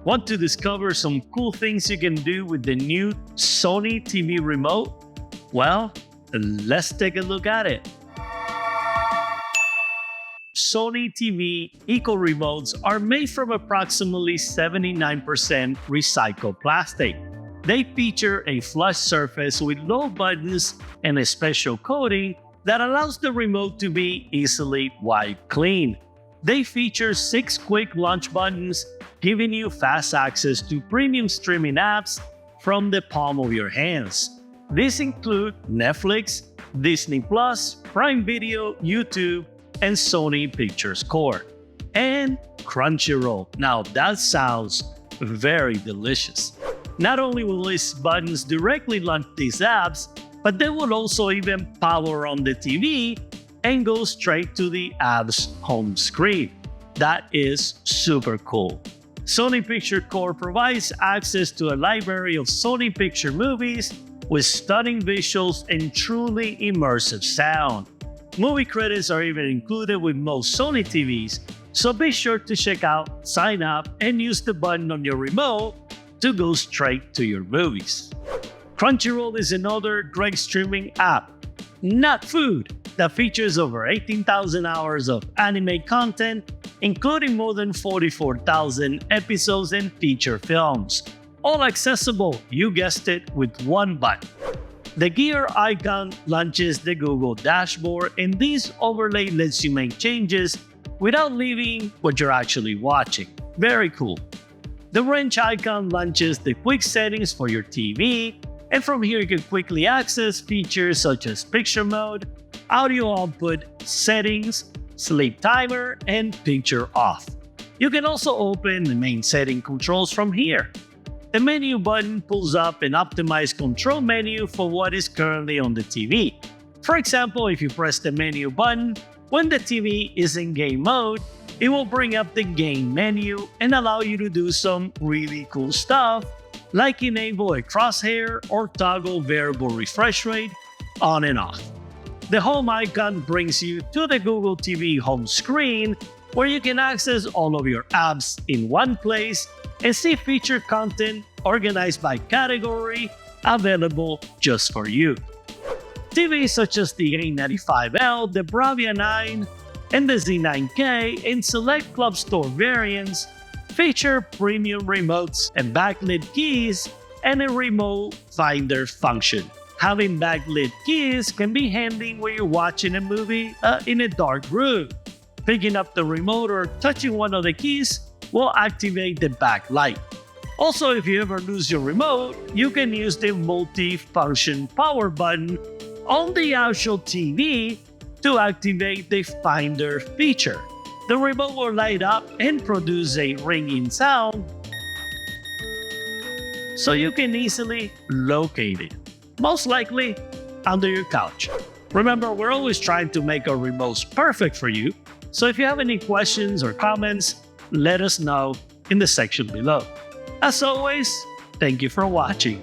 Want to discover some cool things you can do with the new Sony TV remote? Well, let's take a look at it. Sony TV Eco Remotes are made from approximately 79% recycled plastic. They feature a flush surface with low buttons and a special coating that allows the remote to be easily wiped clean. They feature 6 quick launch buttons, giving you fast access to premium streaming apps from the palm of your hands. These include Netflix, Disney+, Prime Video, YouTube, and Sony Pictures Core, and Crunchyroll. Now that sounds very delicious. Not only will these buttons directly launch these apps, but they will also even power on the TV and go straight to the app's home screen. That is super cool. Sony Picture Core provides access to a library of Sony Picture movies with stunning visuals and truly immersive sound. Movie credits are even included with most Sony TVs, so be sure to check out, sign up, and use the button on your remote to go straight to your movies. Crunchyroll is another great streaming app, not food, that features over 18,000 hours of anime content, including more than 44,000 episodes and feature films, all accessible, you guessed it, with one button. The gear icon launches the Google dashboard, and this overlay lets you make changes without leaving what you're actually watching. Very cool. The wrench icon launches the quick settings for your TV, and from here you can quickly access features such as picture mode, audio output, settings, sleep timer, and picture off. You can also open the main setting controls from here. The menu button pulls up an optimized control menu for what is currently on the TV. For example, if you press the menu button, when the TV is in game mode, it will bring up the game menu and allow you to do some really cool stuff, like enable a crosshair or toggle variable refresh rate on and off. The home icon brings you to the Google TV home screen, where you can access all of your apps in one place and see featured content organized by category available just for you. TVs such as the A95L, the BRAVIA 9, and the Z9K in select Club Store variants feature premium remotes and backlit keys and a remote finder function. Having backlit keys can be handy when you're watching a movie in a dark room. Picking up the remote or touching one of the keys will activate the backlight. Also, if you ever lose your remote, you can use the multi-function power button on the actual TV to activate the finder feature. The remote will light up and produce a ringing sound, so you can easily locate it, most likely under your couch. Remember, we're always trying to make our remotes perfect for you, so if you have any questions or comments, let us know in the section below. As always, thank you for watching.